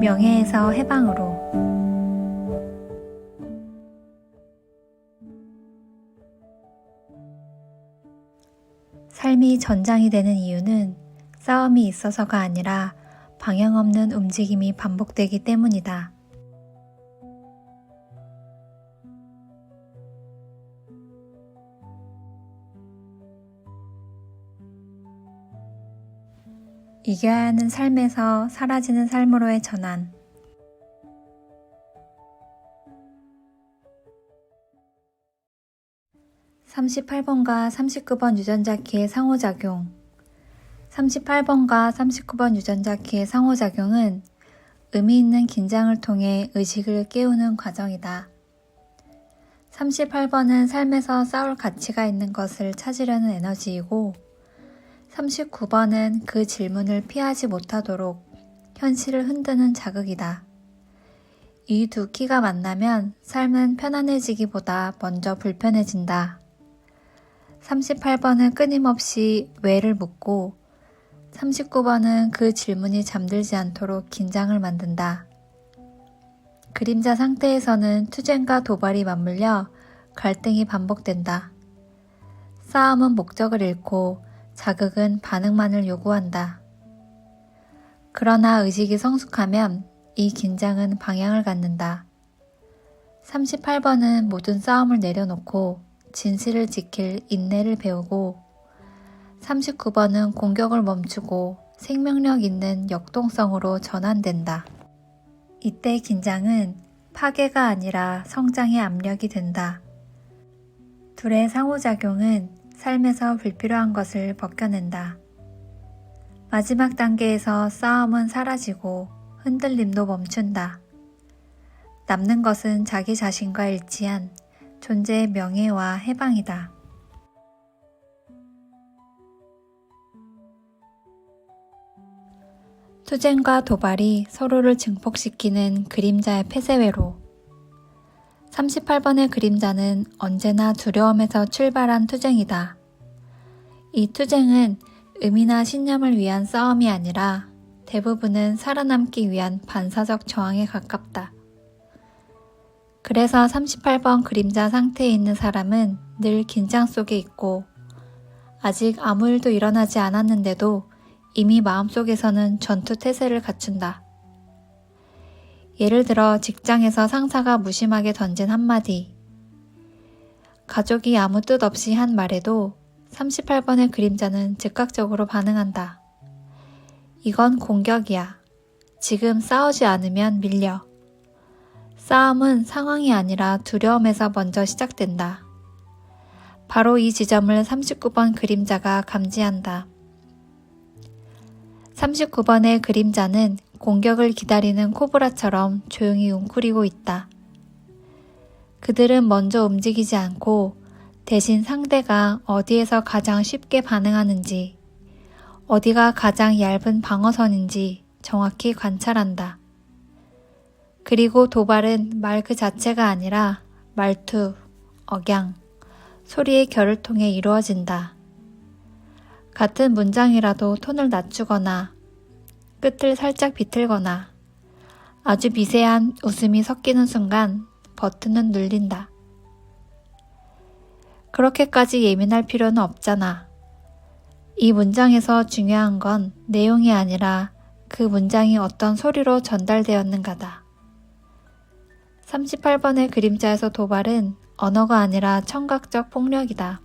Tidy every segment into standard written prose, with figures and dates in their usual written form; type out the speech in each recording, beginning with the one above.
명예에서 해방으로. 삶이 전장이 되는 이유는 싸움이 있어서가 아니라 방향 없는 움직임이 반복되기 때문이다. 이겨야 하는 삶에서 사라지는 삶으로의 전환. (38번과 39번) 유전자 키의 상호작용. 38번과 39번 유전자 키의 상호작용은 의미 있는 긴장을 통해 의식을 깨우는 과정이다. 38번은 삶에서 싸울 가치가 있는 것을 찾으려는 에너지이고, 39번은 그 질문을 피하지 못하도록 현실을 흔드는 자극이다. 이 두 키가 만나면 삶은 편안해지기보다 먼저 불편해진다. 38번은 끊임없이 왜를 묻고 39번은 그 질문이 잠들지 않도록 긴장을 만든다. 그림자 상태에서는 투쟁과 도발이 맞물려 갈등이 반복된다. 싸움은 목적을 잃고 자극은 반응만을 요구한다. 그러나 의식이 성숙하면 이 긴장은 방향을 갖는다. 38번은 모든 싸움을 내려놓고 진실을 지킬 인내를 배우고, 39번은 공격을 멈추고 생명력 있는 역동성으로 전환된다. 이때 긴장은 파괴가 아니라 성장의 압력이 된다. 둘의 상호작용은 삶에서 불필요한 것을 벗겨낸다. 마지막 단계에서 싸움은 사라지고 흔들림도 멈춘다. 남는 것은 자기 자신과 일치한 존재의 명예와 해방이다. 투쟁과 도발이 서로를 증폭시키는 그림자의 폐쇄회로. 38번의 그림자는 언제나 두려움에서 출발한 투쟁이다. 이 투쟁은 의미나 신념을 위한 싸움이 아니라 대부분은 살아남기 위한 반사적 저항에 가깝다. 그래서 38번 그림자 상태에 있는 사람은 늘 긴장 속에 있고, 아직 아무 일도 일어나지 않았는데도 이미 마음속에서는 전투 태세를 갖춘다. 예를 들어 직장에서 상사가 무심하게 던진 한마디, 가족이 아무 뜻 없이 한 말에도 38번의 그림자는 즉각적으로 반응한다. 이건 공격이야. 지금 싸우지 않으면 밀려. 싸움은 상황이 아니라 두려움에서 먼저 시작된다. 바로 이 지점을 39번 그림자가 감지한다. 39번의 그림자는 공격을 기다리는 코브라처럼 조용히 웅크리고 있다. 그들은 먼저 움직이지 않고 대신 상대가 어디에서 가장 쉽게 반응하는지, 어디가 가장 얇은 방어선인지 정확히 관찰한다. 그리고 도발은 말 그 자체가 아니라 말투, 억양, 소리의 결을 통해 이루어진다. 같은 문장이라도 톤을 낮추거나 끝을 살짝 비틀거나 아주 미세한 웃음이 섞이는 순간 버튼은 눌린다. 그렇게까지 예민할 필요는 없잖아. 이 문장에서 중요한 건 내용이 아니라 그 문장이 어떤 소리로 전달되었는가다. 38번의 그림자에서 도발은 언어가 아니라 청각적 폭력이다.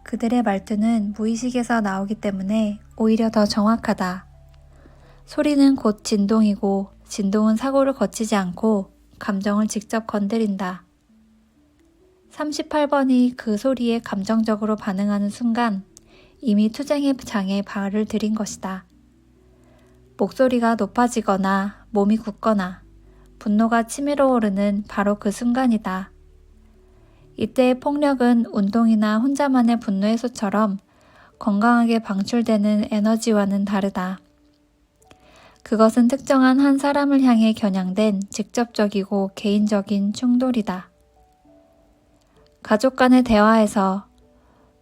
그들의 말투는 무의식에서 나오기 때문에 오히려 더 정확하다. 소리는 곧 진동이고, 진동은 사고를 거치지 않고 감정을 직접 건드린다. 38번이 그 소리에 감정적으로 반응하는 순간 이미 투쟁의 장에 발을 들인 것이다. 목소리가 높아지거나 몸이 굳거나 분노가 치밀어 오르는 바로 그 순간이다. 이때의 폭력은 운동이나 혼자만의 분노 해소처럼 건강하게 방출되는 에너지와는 다르다. 그것은 특정한 한 사람을 향해 겨냥된 직접적이고 개인적인 충돌이다. 가족 간의 대화에서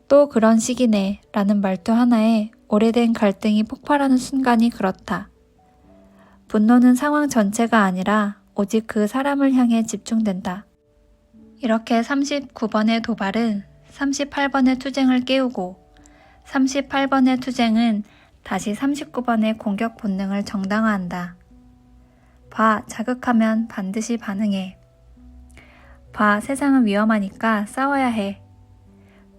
또 그런 식이네 라는 말투 하나에 오래된 갈등이 폭발하는 순간이 그렇다. 분노는 상황 전체가 아니라 오직 그 사람을 향해 집중된다. 이렇게 39번의 도발은 38번의 투쟁을 깨우고 38번의 투쟁은 다시 39번의 공격 본능을 정당화한다. 봐, 자극하면 반드시 반응해. 봐, 세상은 위험하니까 싸워야 해.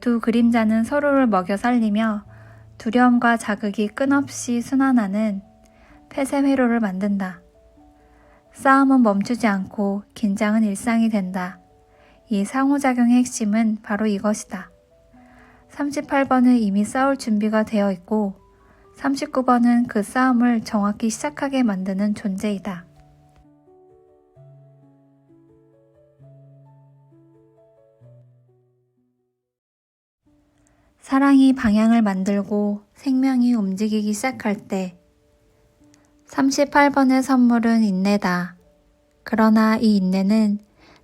두 그림자는 서로를 먹여 살리며 두려움과 자극이 끊없이 순환하는 폐쇄 회로를 만든다. 싸움은 멈추지 않고 긴장은 일상이 된다. 이 상호작용의 핵심은 바로 이것이다. 38번은 이미 싸울 준비가 되어 있고 39번은 그 싸움을 정확히 시작하게 만드는 존재이다. 사랑이 방향을 만들고 생명이 움직이기 시작할 때 38번의 선물은 인내다. 그러나 이 인내는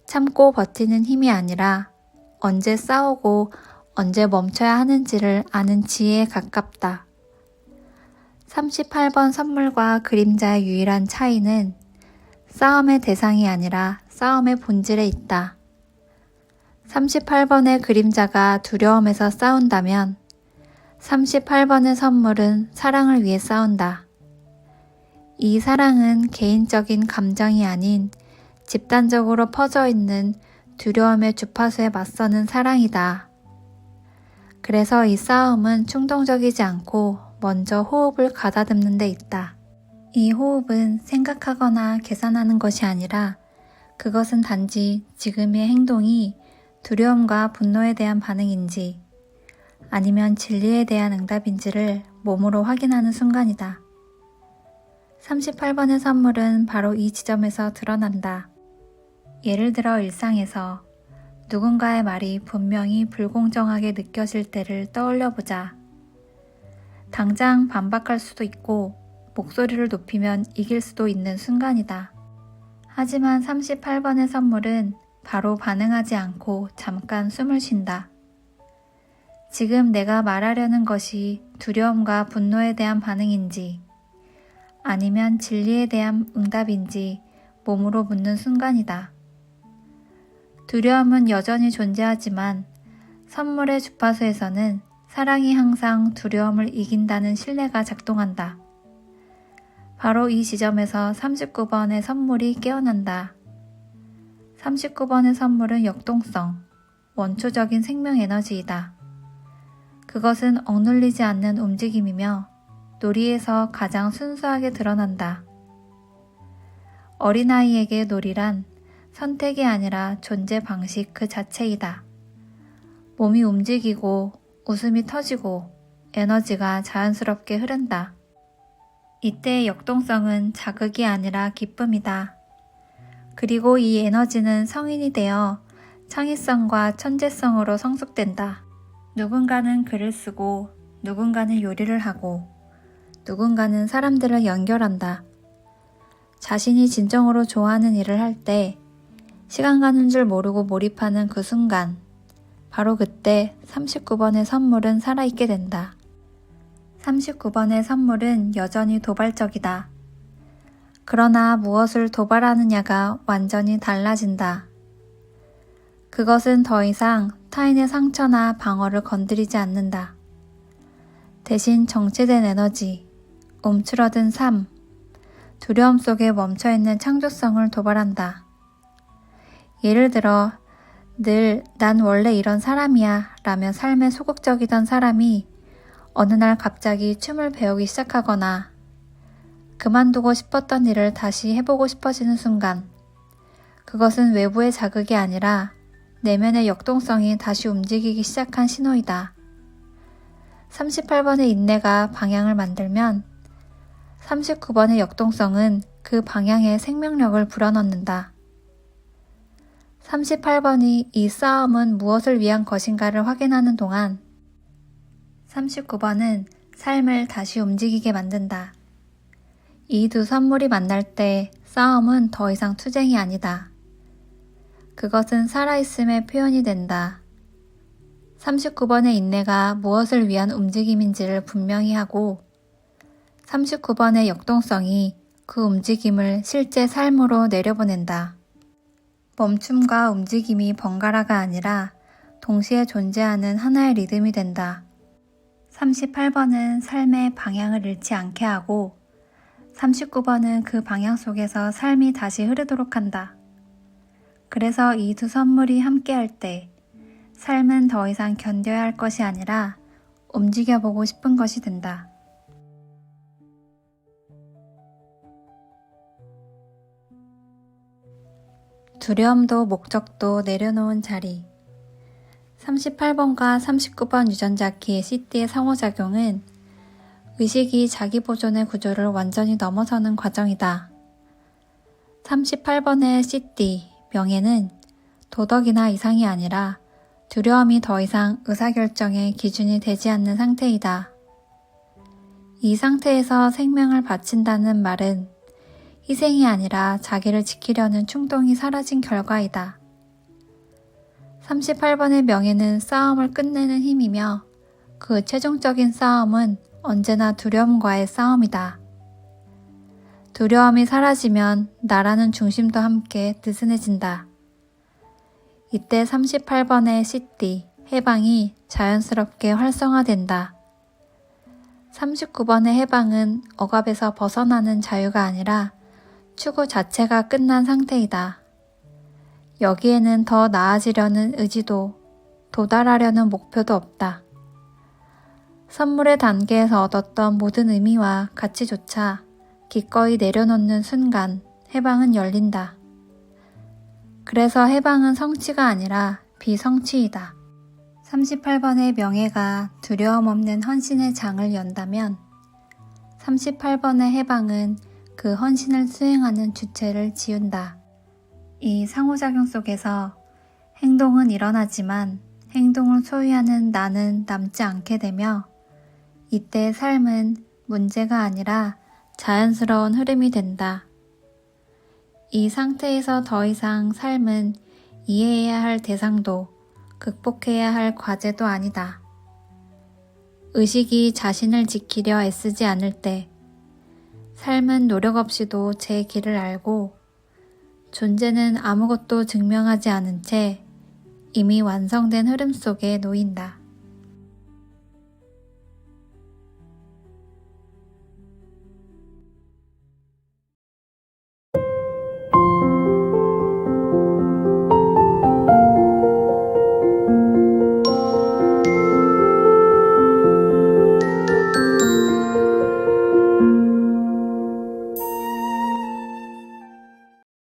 참고 버티는 힘이 아니라 언제 싸우고 언제 멈춰야 하는지를 아는 지혜에 가깝다. 38번 선물과 그림자의 유일한 차이는 싸움의 대상이 아니라 싸움의 본질에 있다. 38번의 그림자가 두려움에서 싸운다면 38번의 선물은 사랑을 위해 싸운다. 이 사랑은 개인적인 감정이 아닌 집단적으로 퍼져 있는 두려움의 주파수에 맞서는 사랑이다. 그래서 이 싸움은 충동적이지 않고 먼저 호흡을 가다듬는 데 있다. 이 호흡은 생각하거나 계산하는 것이 아니라 그것은 단지 지금의 행동이 두려움과 분노에 대한 반응인지 아니면 진리에 대한 응답인지를 몸으로 확인하는 순간이다. 38번의 선물은 바로 이 지점에서 드러난다. 예를 들어 일상에서 누군가의 말이 분명히 불공정하게 느껴질 때를 떠올려보자. 당장 반박할 수도 있고 목소리를 높이면 이길 수도 있는 순간이다. 하지만 38번의 선물은 바로 반응하지 않고 잠깐 숨을 쉰다. 지금 내가 말하려는 것이 두려움과 분노에 대한 반응인지 아니면 진리에 대한 응답인지 몸으로 묻는 순간이다. 두려움은 여전히 존재하지만 선물의 주파수에서는 사랑이 항상 두려움을 이긴다는 신뢰가 작동한다. 바로 이 지점에서 39번의 선물이 깨어난다. 39번의 선물은 역동성, 원초적인 생명 에너지이다. 그것은 억눌리지 않는 움직임이며 놀이에서 가장 순수하게 드러난다. 어린아이에게 놀이란 선택이 아니라 존재 방식 그 자체이다. 몸이 움직이고 웃음이 터지고 에너지가 자연스럽게 흐른다. 이때의 역동성은 자극이 아니라 기쁨이다. 그리고 이 에너지는 성인이 되어 창의성과 천재성으로 성숙된다. 누군가는 글을 쓰고 누군가는 요리를 하고 누군가는 사람들을 연결한다. 자신이 진정으로 좋아하는 일을 할 때 시간 가는 줄 모르고 몰입하는 그 순간, 바로 그때 39번의 선물은 살아있게 된다. 39번의 선물은 여전히 도발적이다. 그러나 무엇을 도발하느냐가 완전히 달라진다. 그것은 더 이상 타인의 상처나 방어를 건드리지 않는다. 대신 정체된 에너지, 움츠러든 삶, 두려움 속에 멈춰있는 창조성을 도발한다. 예를 들어 늘 난 원래 이런 사람이야 라며 삶에 소극적이던 사람이 어느 날 갑자기 춤을 배우기 시작하거나 그만두고 싶었던 일을 다시 해보고 싶어지는 순간, 그것은 외부의 자극이 아니라 내면의 역동성이 다시 움직이기 시작한 신호이다. 38번의 인내가 방향을 만들면 39번의 역동성은 그 방향에 생명력을 불어넣는다. 38번이 이 싸움은 무엇을 위한 것인가를 확인하는 동안 39번은 삶을 다시 움직이게 만든다. 이 두 선물이 만날 때 싸움은 더 이상 투쟁이 아니다. 그것은 살아있음의 표현이 된다. 39번의 인내가 무엇을 위한 움직임인지를 분명히 하고 39번의 역동성이 그 움직임을 실제 삶으로 내려보낸다. 멈춤과 움직임이 번갈아가 아니라 동시에 존재하는 하나의 리듬이 된다. 38번은 삶의 방향을 잃지 않게 하고 39번은 그 방향 속에서 삶이 다시 흐르도록 한다. 그래서 이 두 선물이 함께할 때 삶은 더 이상 견뎌야 할 것이 아니라 움직여보고 싶은 것이 된다. 두려움도 목적도 내려놓은 자리. 38번과 39번 유전자 키의 CT의 상호작용은 의식이 자기 보존의 구조를 완전히 넘어서는 과정이다. 38번의 CT, 명예는 도덕이나 이상이 아니라 두려움이 더 이상 의사결정의 기준이 되지 않는 상태이다. 이 상태에서 생명을 바친다는 말은 희생이 아니라 자기를 지키려는 충동이 사라진 결과이다. 38번의 명예는 싸움을 끝내는 힘이며 그 최종적인 싸움은 언제나 두려움과의 싸움이다. 두려움이 사라지면 나라는 중심도 함께 느슨해진다. 이때 38번의 CT, 해방이 자연스럽게 활성화된다. 39번의 해방은 억압에서 벗어나는 자유가 아니라 추구 자체가 끝난 상태이다. 여기에는 더 나아지려는 의지도, 도달하려는 목표도 없다. 선물의 단계에서 얻었던 모든 의미와 가치조차 기꺼이 내려놓는 순간 해방은 열린다. 그래서 해방은 성취가 아니라 비성취이다. 38번의 명예가 두려움 없는 헌신의 장을 연다면 38번의 해방은 그 헌신을 수행하는 주체를 지운다. 이 상호작용 속에서 행동은 일어나지만 행동을 소유하는 나는 남지 않게 되며 이때 삶은 문제가 아니라 자연스러운 흐름이 된다. 이 상태에서 더 이상 삶은 이해해야 할 대상도 극복해야 할 과제도 아니다. 의식이 자신을 지키려 애쓰지 않을 때 삶은 노력 없이도 제 길을 알고 존재는 아무것도 증명하지 않은 채 이미 완성된 흐름 속에 놓인다.